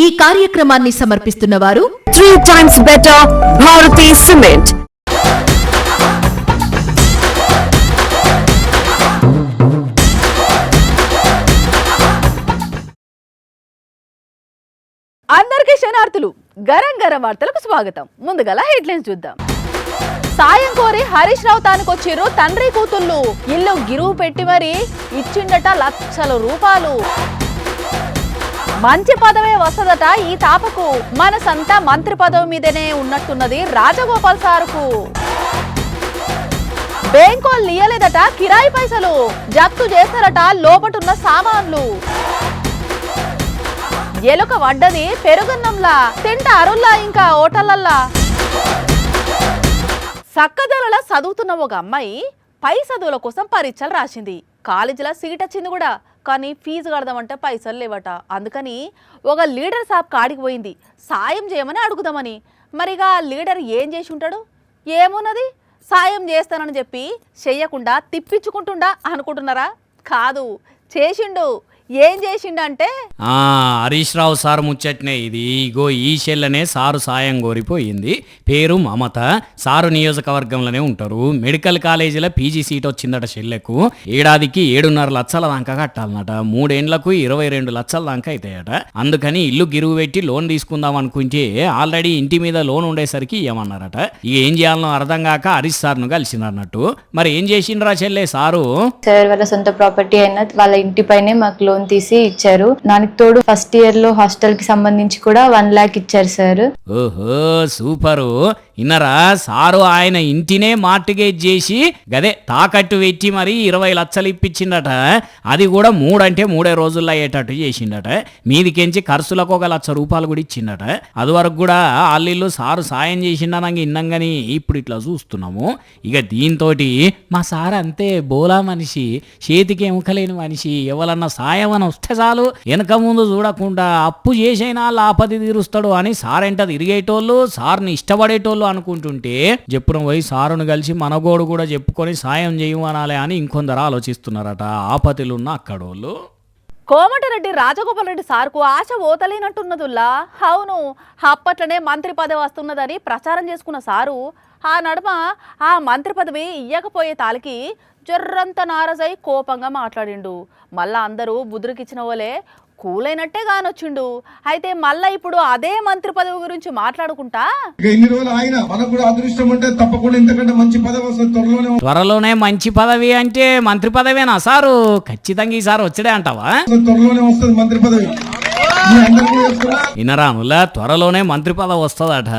ఈ కార్యక్రమాన్ని సమర్పిస్తున్న వారు 3 times better Bharati Cement. అందరికీ శనార్థులు. గరం గరం వార్తలకు స్వాగతం. ముందుగల హెడ్లైన్స్ చూద్దాం. సాయం కోరి హరీష్ రావు తానుకొచ్చిర్రు తండ్రి కూతుళ్ళు. ఇల్లు గిరువు పెట్టి మరి ఇచ్చిండట లక్షల రూపాయలు. మంచి పదవే వస్తదట ఈ తాపకు. మనసంతా మంత్రి పదవి మీదనే ఉన్నట్టున్నది రాజగోపాల్ సారుకు. బ్యాంకోలు ఇయ్యలేదట కిరాయి పైసలు. జప్తు చేస్తారట లోపటున్న సామాన్లు. ఎలుక వడ్డది పెరుగున్నంలా తింటారుల్లా ఇంకా హోటళ్లల్లా. సక్కదొరలా చదువుతున్న ఒక అమ్మాయి పై చదువుల కోసం పరీక్షలు రాసింది. కాలేజీలో సీట్ వచ్చింది కూడా, కానీ ఫీజు కడదామంటే పైసలు లేవట. అందుకని ఒక లీడర్ సాబ్ కాడికి పోయింది సాయం చేయమని అడుగుదామని. మరిగా లీడర్ ఏం చేసి ఉంటాడు? ఏమున్నది, సాయం చేస్తానని చెప్పి చెయ్యకుండా తిప్పించుకుంటుండా అనుకుంటున్నారా? కాదు, చేసిండు. ఏం చేసిండంటే హరీష్ రావు సార్ ముచ్చట్నే ఇది. ఇగో ఈ చెల్లనే సారు సాయం కోరిపోయింది. పేరు మమత. సారు నియోజకవర్గంలోనే ఉంటారు. మెడికల్ కాలేజీలో పీజీ సీట్ వచ్చిందట చెల్లెకు. ఏడాదికి 7.5 లక్షల దాకా కట్టాలన్నట. 3 ఏండ్లకు 22 లక్షల దాకా అవుతాయట. అందుకని ఇల్లు గిరువు పెట్టి లోన్ తీసుకుందాం అనుకుంటే ఆల్రెడీ ఇంటి మీద లోన్ ఉండేసరికి ఇవ్వమన్నారట. ఇక ఏం చేయాలనో అర్థం కాక హరీష్ సార్ను కలిసినట్టు. మరి ఏం చేసిండ్రా చెల్లె సారు? సార్ వాళ్ళ సొంత ప్రాపర్టీ అయిన వాళ్ళ ఇంటి పైనే మాకు లోన్ తీసి ఇచ్చారు. దానికి తోడు ఫస్ట్ ఇయర్ లో హాస్టల్ కి సంబంధించి కూడా 1 lakh ఇచ్చారు సార్. ఓహో సూపరు. ఇన్నరా సారు ఆయన ఇంటినే మార్టిగేజ్ చేసి గదే తాకట్టు పెట్టి మరి 20 లక్షలు ఇప్పించిండట. అది కూడా 3 అంటే 3 రోజుల్లో అయ్యేటట్టు చేసిండట. మీదికెంచి ఖర్చులకు 1 లక్ష రూపాయలు కూడా ఇచ్చిండట. అది వరకు కూడా వాళ్ళిల్లు సారు సాయం చేసిండనంగా ఇన్నంగాని ఇప్పుడు ఇట్లా చూస్తున్నాము. ఇక దీంతో మా సార్ అంతే బోలా మనిషి, చేతికి ఎముకలేని మనిషి. ఎవరన్నా సాయం అని వస్తే చాలు వెనక ముందు చూడకుండా అప్పు చేసైనా లాపది తీరుస్తాడు అని సారెంట తిరిగేటోళ్ళు, సార్ని ఇష్టపడేటోళ్ళు అనుకుంటుంటే చెప్పున పోయి సారును కలిసి మనగోడు కూడా చెప్పుకొని సాయం చేయమనాలే అని ఇంకొందరు ఆలోచిస్తున్నారట ఆపతిలున్న అక్కడోళ్ళు. కోమటిరెడ్డి రాజగోపాల్ రెడ్డి సార్కు ఆశ ఓతలేనట్టున్నదుల్లా. అవును, అప్పట్లనే మంత్రి పదవి వస్తున్నదని ప్రచారం చేసుకున్న సారు ఆ నడుమ ఆ మంత్రి పదవి ఇయ్యకపోయే తాలికి జర్రంత నారజై కోపంగా మాట్లాడిండు. మళ్ళా అందరూ బుదురుకిచ్చిన వాళ్ళే కూలైనట్టే కానొచ్చిండు. అయితే మళ్ళా ఇప్పుడు అదే మంత్రి పదవి గురించి మాట్లాడుకుంటా త్వరలోనే మంచి పదవి అంటే మంత్రి పదవేనా సారు? ఖచ్చితంగా ఈసారి వచ్చాడే అంటావా? మంత్రి పదవి ఇనరానులా త్వరలోనే మంత్రి పదవి వస్తుందట.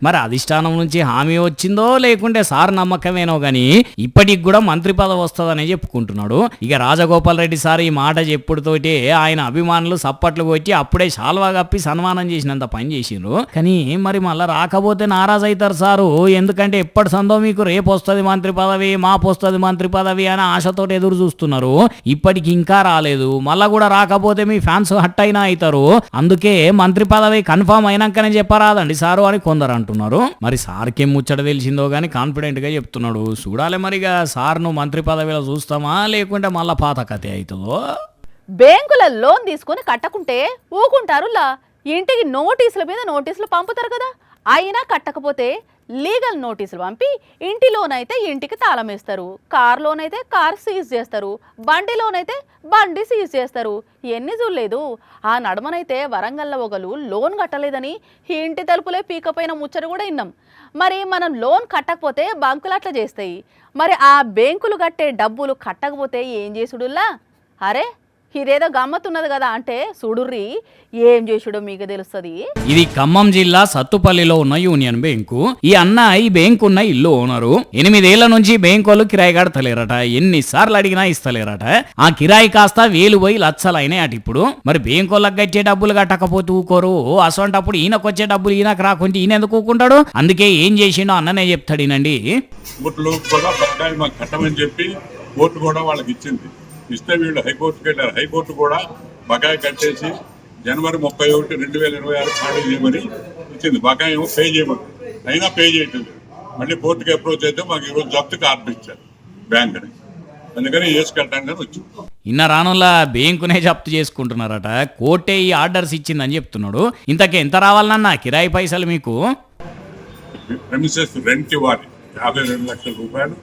మరి అధిష్టానం నుంచి హామీ వచ్చిందో లేకుంటే సార్ నమ్మకమేనో గాని ఇప్పటికి కూడా మంత్రి పదవి వస్తుందనే చెప్పుకుంటున్నాడు. ఇక రాజగోపాల్ రెడ్డి సార్ ఈ మాట చెప్పుడుతోటి ఆయన అభిమానులు సప్పట్లు కొట్టి అప్పుడే శాల్వా కప్పి సన్మానం చేసినంత పని చేసిండ్రు. కానీ మరి మళ్ళీ రాకపోతే నారాజ్ అవుతారు సారు. ఎందుకంటే ఎప్పటి సందో మీకు రేపు వస్తుంది మంత్రి పదవి, మాపు వస్తుంది మంత్రి పదవి అని ఆశతో ఎదురు చూస్తున్నారు. ఇప్పటికి ఇంకా రాలేదు. మళ్ళా కూడా రాకపోతే మీ ఫ్యాన్స్ హట్ అయినా అవుతారు. అందుకే మంత్రి పదవి కన్ఫర్మ్ అయినాకనే చెప్పరాదండి సారు అని కొందరు అంటున్నారు. మరి సార్కేం ముచ్చట తెలిసిందో గానీ కాన్ఫిడెంట్ గా చెప్తున్నాడు. చూడాలి మరిగా సార్ను మంత్రి పదవిలో చూస్తామా లేకుంటే మళ్ళా పాత కథ అవుతుందో. బ్యాంకుల లోన్ తీసుకుని కట్టకుంటే ఊకుంటారులా. ఇంటికి నోటీసుల మీద నోటీసులు పంపుతారు కదా. అయినా కట్టకపోతే లీగల్ నోటీసులు పంపి ఇంటి లోన్ అయితే ఇంటికి తాళం వేస్తారు, కార్ లోన్ అయితే కార్ సీజ్ చేస్తారు, బండి లోన్ అయితే బండి సీజ్ చేస్తారు. ఎన్ని చూడలేదు. ఆ నడమనైతే వరంగల్లో ఒకరు లోన్ కట్టలేదని ఇంటి తలుపులే పీకపోయిన ముచ్చట కూడా విన్నాం. మరి మనం లోన్ కట్టకపోతే బ్యాంకులు అట్లా చేస్తాయి. మరి ఆ బ్యాంకులు కట్టే డబ్బులు కట్టకపోతే ఏం చేసుడుల్లా? అరే ఇదేదో గమ్మత్తున్నది కదా అంటే చూడుర్రి ఏం చేసుడో మీకు తెలుస్తుంది. ఇది ఖమ్మం జిల్లా సత్తుపల్లిలో ఉన్న యూనియన్ బ్యాంకు. ఈ అన్న ఈ బ్యాంకు ఉన్న ఇల్లు ఓనరు. 8 ఏళ్ల నుంచి బ్యాంకు వాళ్ళు కిరాయి కడతలేరట. ఎన్నిసార్లు అడిగినా ఇస్తలేరట. ఆ కిరాయి కాస్త 1000 పోయి లక్షలైనాయి అటు. ఇప్పుడు మరి బ్యాంకు వాళ్ళకి కట్టే డబ్బులు కట్టకపోతే ఊకోరు. అసొంటప్పుడు ఈయనకొచ్చే డబ్బులు ఈయనకు రాకుంటే ఈయన ఎందుకు ఊకుంటాడు? అందుకే ఏం చేసిండో అన్ననే చెప్తాడినండి. ఓట్లు కూడా వాళ్ళకి ఇచ్చింది. ఇస్తే వీళ్ళు హైకోర్టుకి వెళ్ళారు. హైకోర్టు కూడా బకాయి కట్టేసి జనవరి 31, 2026 ఖాళీ చేయమని ఇచ్చింది. బకాయి ఏమో పే చేయమని, అయినా పే చేయట్లేదు. మళ్ళీ కోర్టుకి అప్రోచ్ అయితే మాకు ఈరోజు జప్తుకి ఆర్డర్ ఇచ్చారు బ్యాంకుని. అందుకని వేసి కట్టడానికి వచ్చింది. ఇన్న రానులా బ్యాంకునే జప్తు చేసుకుంటున్నారట. కోర్టే ఈ ఆర్డర్స్ ఇచ్చిందని చెప్తున్నాడు. ఇంతకే ఎంత రావాలన్నా కిరాయి పైసలు మీకు? ప్రెమిసెస్ రెంట్ ఇవ్వాలి 52 లక్షల రూపాయలు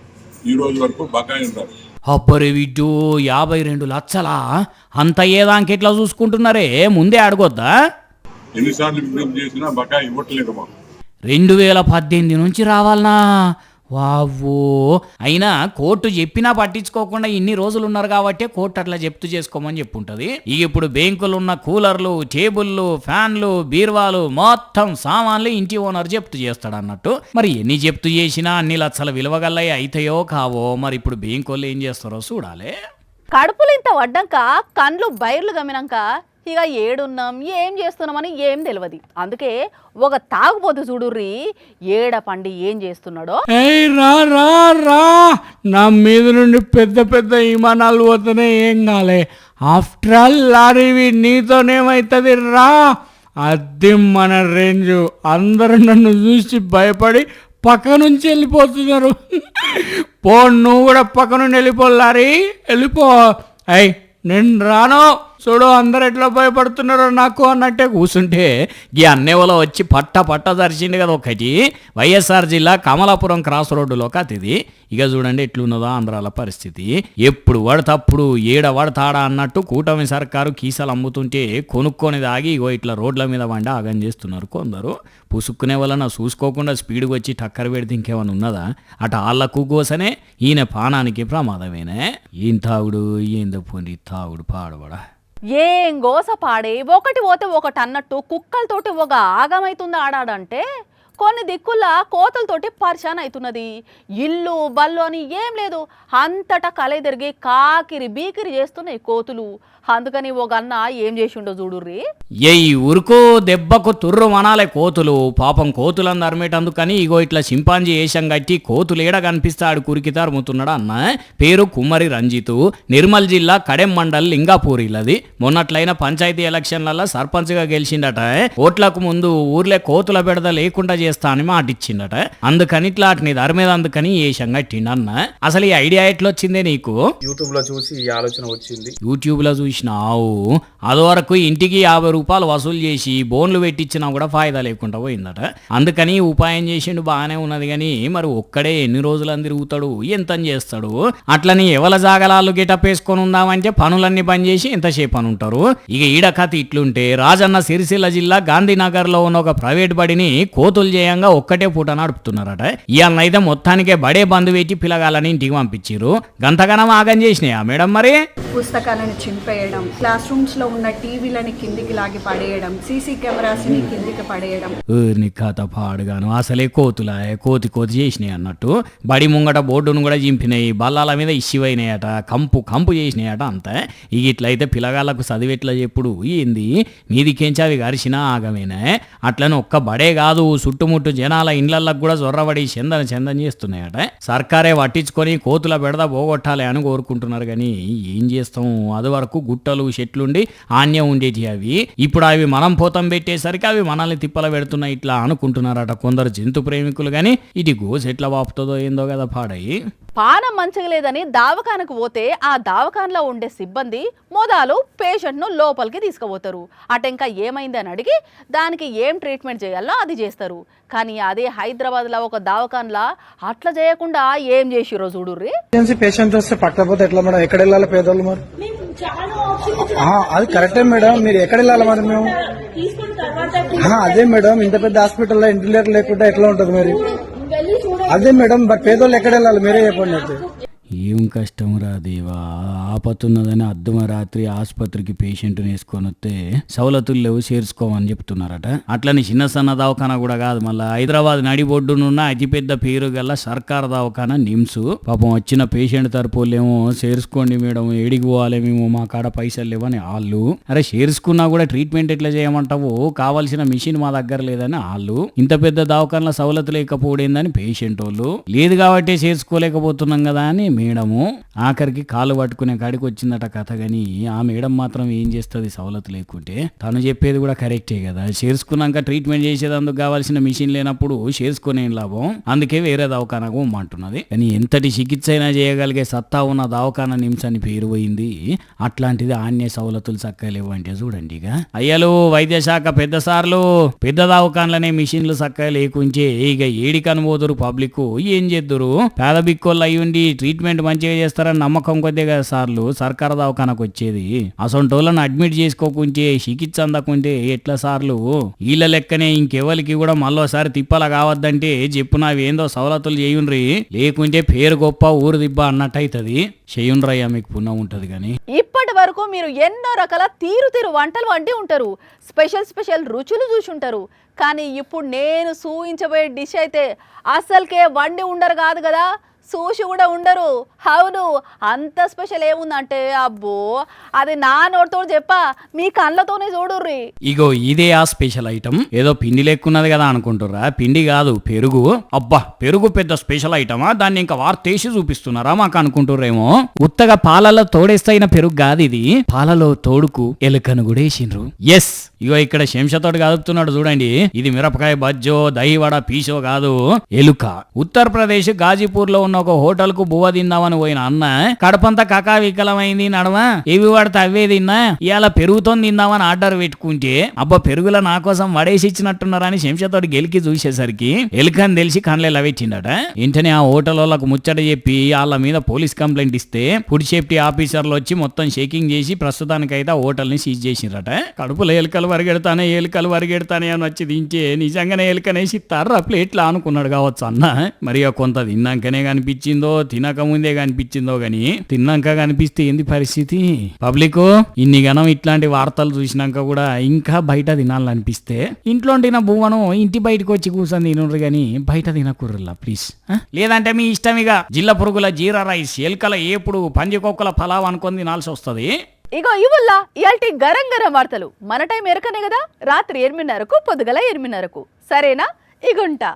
ఈ రోజు వరకు బకాయి ఉన్నారు. అప్పరే విడ్డు 52 లక్షలా? అంత ఏదానికి ఎట్లా చూసుకుంటున్నారే, ముందే అడగొద్దా? ఎన్నిసార్లు విజ్ఞప్తి చేసినా బకాయి ఇవ్వట్లేదు మాకు. 2018 నుంచి రావాలనా? వావ్వో. అయినా కోర్టు చెప్పినా పట్టించుకోకుండా ఇన్ని రోజులు ఉన్నారు కాబట్టి కోర్టు అట్లా జప్తు చేసుకోమని చెప్పుంటది. ఇక ఇప్పుడు బ్యాంకులు ఉన్న కూలర్లు, టేబుల్లు, ఫ్యాన్లు, బీర్వాలు మొత్తం సామాన్లు ఇంటి ఓనర్ జప్తు చేస్తాడు అన్నట్టు. మరి ఎన్ని జప్తు చేసినా అన్ని లక్షల విలువగల్లయి అయితాయో కావో. మరి ఇప్పుడు బ్యాంకు వాళ్ళు ఏం చేస్తారో చూడాలి. కడుపులు ఇంత వడ్డాక కండ్లు బైర్లు గమ్మినాక ఇక ఏడున్నాం ఏం చేస్తున్నామని ఏం తెలియదు. అందుకే ఒక తాగుబోతు చూడుర్రి ఏడ పండి ఏం చేస్తున్నాడో. రా రా రా, నా మీద నుండి పెద్ద పెద్ద విమానాలు పోతేనే ఏం కాలే. ఆఫ్టర్ ఆల్ లారీవి నీతోనేమవుతుంది రా. అది మన రేంజ్. అందరూ నన్ను చూసి భయపడి పక్క నుంచి వెళ్ళిపోతున్నారు. పో, నువ్వు కూడా పక్క నుండి వెళ్ళిపో లారీ, వెళ్ళిపో. అయ్ నేను రాను. చూడు అందరు ఎట్లా భయపడుతున్నారో నాకు అన్నట్టే కూర్చుంటే ఈ అన్నేవలో వచ్చి పట్ట దర్శింది కదా ఒకటి. వైఎస్ఆర్ జిల్లా కమలాపురం క్రాస్ రోడ్డులో కతిది. ఇక చూడండి ఎట్లున్నదో ఆంధ్రాల పరిస్థితి. ఎప్పుడు పడతప్పుడు ఏడ పడతాడా అన్నట్టు కూటమి సర్కారు కీసలు అమ్ముతుంటే కొనుక్కొని దాగి ఇగో ఇట్లా రోడ్ల మీద వండి ఆగం చేస్తున్నారు కొందరు. పుసుక్కునే వలన చూసుకోకుండా స్పీడ్కి వచ్చి టక్కర పెడితే ఇంకేమైనా ఉన్నదా? అటు ఆళ్ళకు కోసనే ఈయన పానానికి ప్రమాదమేనే. ఏం తాగుడు, ఏందో పోండి తాగుడు పాడబడా. ఏం గోస పాడే ఒకటి పోతే ఒకటి అన్నట్టు కుక్కలతోటి ఒక ఆగమైతుంది ఆడాడంటే కొన్ని దిక్కుల్లా కోతలతోటి పరిశాన్ అవుతున్నది. ఇల్లు బల్లు అని ఏం లేదు, అంతటా కలయి తిరిగి కాకిరి బీకిరి చేస్తున్నాయి కోతులు. అందుకని ఒక అన్న ఏం చేసిండో చూడుర్రి. ఈ ఉరుకు దెబ్బకు తుర్రు మనాలే కోతులు. పాపం కోతులను తరిమేటందుకని ఇగో ఇట్లా చింపాంజీ వేషం కట్టి కోతులేడ కనిపిస్తాడు కురికి తరుముతున్నాడు అన్న. పేరు కుమ్మరి రంజితు. నిర్మల్ జిల్లా కడెం మండల్ లింగాపూరిలది. మొన్నట్లయిన పంచాయతీ ఎలక్షన్లలో సర్పంచ్గా గెలిచిండట. ఓట్లకు ముందు ఊర్లే కోతుల బెడద లేకుండా చేస్తా అని మాటిచ్చిండట. అందుకని ఇట్లా అట్ని దరిమేదందుకని వేషం కట్టిండన్న. అసలు ఈ ఐడియా ఎట్లొచ్చిందే నీకు? యూట్యూబ్ లో చూసి ఈ ఆలోచన వచ్చింది. యూట్యూబ్ లో చూసినావు? అదివరకు ఇంటికి 50 రూపాయలు వసూలు చేసి బోన్లు పెట్టించినా కూడా ఫాయిదా లేకుండా పోయిందట. అందుకని ఉపాయం చేసిండు, బాగానే ఉన్నది. కానీ మరి ఒక్కడే ఎన్ని రోజులని తిరుగుతాడు, ఎంత చేస్తాడు? అట్లని ఎవల జాగలాలు గెటప్ వేసుకొని ఉందామంటే పనులన్నీ బంద్ చేసి ఎంతసేపు అని ఉంటారు. ఇక ఈడ కథ ఇట్లుంటే రాజన్న సిరిసిల్ల జిల్లా గాంధీనగర్ లో ఉన్న ఒక ప్రైవేట్ బడిని కోతులు చేయంగా ఒక్కటే పూట నడుపుతున్నారట. ఇవాళనైతే మొత్తానికే బడే బంధు పెట్టి పిలగాలని ఇంటికి పంపించారు. గంతగనం ఆగం చేసినాయా మేడం? మరి పుస్తకాలను చింపేయడం, క్లాస్ రూమ్స్ లో ఉన్న టీవీలని కిందికి లాగి పడేయడం, సీసీ కెమెరాస్ ని కిందికి పడేయడం. నీ కథ పాడుగాను. అసలే కోతులా కోతి చేసినాయి అన్నట్టు. బడి ముంగట బోర్డును కూడా చింపినాయి, బల్లాల మీద ఇష్యమైనాయట, కంపు చేసినాయట అంతా. ఇక ఇట్లయితే పిల్లగాళ్ళకు చదివేట్లా చెప్పుడు ఏంది? మీదికేంచి అవి గరిచినా ఆగమేనా? అట్లని ఒక్క బడే కాదు, చుట్టుముట్టు జనాల ఇండ్లలకు కూడా జొర్రబడి చందన చేస్తున్నాయట. సర్కారే పట్టించుకొని కోతుల బెడద పోగొట్టాలి అని కోరుకుంటున్నారు. కానీ ఏం చేస్తాం? అది వరకు గుట్టలు చెట్లుండి ఆన్యం ఉండేటి అవి. ఇప్పుడు అవి మనం పోతం పెట్టేసరికి అవి మనల్ని తిప్పల పెడుతున్నాయి ఇట్లా అనుకుంటున్నారట కొందరు జంతు ప్రేమికులు. కానీ ఇది గోస్ ఎట్లా వాపుతుందో ఏందో కదా పాడయి. పానం మంచిగా లేదని దావఖానకు పోతే ఆ దావఖానలో ఉండే సిబ్బంది మొదలు పేషెంట్ను లోపలికి తీసుకుపోతారు. అటెంకా ఏమైంది అని అడిగి దానికి ఏం ట్రీట్మెంట్ చేయాలో అది చేస్తారు. కానీ అదే హైదరాబాద్లో ఒక దావఖానలా అట్లా చేయకుండా ఏం చేసిరో చూడుర్రి. పేషెంట్ వస్తే పట్టకపోతే ఎట్లా మేడం? ఎక్కడ వెళ్ళాలి పేదోళ్ళు? మరి అది కరెక్టే మేడం, మీరు ఎక్కడ వెళ్ళాలి మరి? మేము అదే మేడం, ఇంత పెద్ద హాస్పిటల్లో ఇంటీరియర్ లేకుండా ఎట్లా ఉంటుంది మరి? అదే మేడం, మరి పేదోళ్ళు ఎక్కడ వెళ్ళాలి మీరే చెప్పండి. అయితే ఏం కష్టం రా దేవా. ఆపతున్నదని అర్ధమ రాత్రి ఆసుపత్రికి పేషెంట్ని వేసుకొని వస్తే సవలతులు లేవు, చేర్చుకోమని చెప్తున్నారట. అట్లని చిన్న సన్న దవాఖానా కూడా కాదు, మళ్ళీ హైదరాబాద్ నడిబొడ్డునున్న అతిపెద్ద పేరు గల సర్కార్ దవాఖానా నిమ్స్. పాపం వచ్చిన పేషెంట్ తరపులేమో చేర్చుకోండి మేడం, ఏడికి పోవాలి మేము, మా కాడ పైసలు లేవని వాళ్ళు. అరే చేర్చుకున్నా కూడా ట్రీట్మెంట్ ఎట్లా చేయమంటావు? కావాల్సిన మిషన్ మా దగ్గర లేదని వాళ్ళు. ఇంత పెద్ద దవాఖానలో సవలతు లేకపోవడేందని పేషెంట్ వాళ్ళు. లేదు కాబట్టి చేర్చుకోలేకపోతున్నాం కదా అని మేడము ఆఖరికి కాలు పట్టుకునే కాడికి వచ్చిందట కథ గాని ఆ మేడం మాత్రం ఏం చేస్తుంది సవలతు లేకుంటే? తను చెప్పేది కూడా కరెక్టే కదా, చేర్చుకున్నాక ట్రీట్మెంట్ చేసేదందుకు కావాల్సిన మిషన్ లేనప్పుడు చేర్చుకునే లాభం, అందుకే వేరే దవాఖానకు అంటున్నది. కానీ ఎంతటి చికిత్స అయినా చేయగలిగే సత్తా ఉన్న దవాఖాన నిమ్స్ అని పేరు పోయింది. అట్లాంటిది ఆన్య సవలతులు చక్కలేవు అంటే చూడండి. ఇక అయ్యలు వైద్య శాఖ పెద్ద సార్లు పెద్ద దవాఖానలనే మిషన్లు చక్కగా లేకుంటే ఇక ఏడికి అనుబోతురు పబ్లిక్ ఏం చేద్దురు? పేద బిక్కోళ్ళు అయ్యుండి ట్రీట్మెంట్ మంచిగా చేస్తారని నమ్మకం కొద్దే కదా సార్లు సర్కారు దవాఖానకు వచ్చేది. అసొంటోళ్ళని అడ్మిట్ చేసుకోకుంటే చికిత్స అందకుంటే ఎట్లా సార్లు? వీళ్ళ లెక్కనే ఇంకెవరికి కూడా మళ్ళోసారి తిప్పలా కావద్దంటే చెప్పు నావేందో సవలతులు చేయుండ్రి, లేకుంటే పేరు గొప్ప ఊరు దిబ్బ అన్నట్టయితది. చేయుండ్రయ్యా, మీకు పుణ్యం ఉంటది. కానీ ఇప్పటి వరకు మీరు ఎన్నో రకాల తీరు వంటలు వండి ఉంటారు, స్పెషల్ రుచులు చూసి ఉంటారు. కానీ ఇప్పుడు నేను సూచించబోయే డిష్ అయితే అసలుకే వండి ఉండరు కాదు కదా, చూసి కూడా ఉండరు. అవును, అంత స్పెషల్ ఏముందంటే అబ్బో అది నా నోటితో చెప్పా, మీ కళ్ళతోనే చూడుర్రి. ఇగో ఇదే ఆ స్పెషల్ ఐటమ్. ఏదో పిండి లెక్కున్నది కదా అనుకుంటుర్రా? పిండి కాదు, పెరుగు. అబ్బా, పెరుగు పెద్ద స్పెషల్ ఐటమా? దాన్ని ఇంకా వార్తేసి చూపిస్తున్నారా మాకు అనుకుంటుర్రేమో. ఉత్తగా పాలలో తోడేస్తైన పెరుగు కాదు ఇది, పాలలో తోడుకు ఎలుకను కూడా వేసిండ్రు. ఎస్, ఇగో ఇక్కడ శంషతోటి కదుపుతున్నాడు చూడండి. ఇది మిరపకాయ బజ్జో దహివడ పీసో కాదు, ఎలుక. ఉత్తరప్రదేశ్ గాజీపూర్ లో ఉన్న ఒక హోటల్ కు బువ్వ తిందామని పోయిన అన్న కడపంతా కకావికలమైంది నడవా, ఏవి వాడితే అవే తిన్నా, ఇవాళ పెరుగుతో తిందామని ఆర్డర్ పెట్టుకుంటే అబ్బా పెరుగుల నా కోసం వడేసి ఇచ్చినట్టున్నారని శంషతోటి గెలికి చూసేసరికి ఎలుకని తెలిసి కళ్ళెలా పెట్టిండట. వెంటనే ఆ హోటల్ వాళ్ళకు ముచ్చట చెప్పి వాళ్ళ మీద పోలీస్ కంప్లైంట్ ఇస్తే ఫుడ్ సేఫ్టీ ఆఫీసర్లు వచ్చి మొత్తం షేకింగ్ చేసి ప్రస్తుతానికైతే ఆ హోటల్ ని సీజ్ చేసిరట. కడుపులో ఎలుకలు వరిగెడతానే అని వచ్చి దించే నిజంగానే ఎలుకనేసి తర్ర ప్లేట్లా అనుకున్నాడు కావచ్చు అన్న. మరి కొంత తిన్నాకనే కనిపించిందో తినక ముందే కనిపించిందో గాని తిన్నాక కనిపిస్తే ఏంది పరిస్థితి? పబ్లిక్ ఇన్ని గణం ఇట్లాంటి వార్తలు చూసినాక కూడా ఇంకా బయట తినాలనిపిస్తే ఇంట్లో తిన బువ్వను ఇంటి బయటకు వచ్చి కూర్చొని తినరు గాని బయట తినకుర్రలా ప్లీజ్. లేదంటే మీ ఇష్టం. ఇక జిల్ల పురుగుల జీరా రైస్, ఎలుకల ఏపుడు, పందికొక్కల పలావ్ అనుకొని తినాల్సి వస్తుంది. ఇగో ఇవల్ల ఇయాల్టి గరం వార్తలు మన టైం ఎరకనే కదా, రాత్రి 8:30కు పొద్దుగల 8:30కు. సరేనా? ఇగుంటా.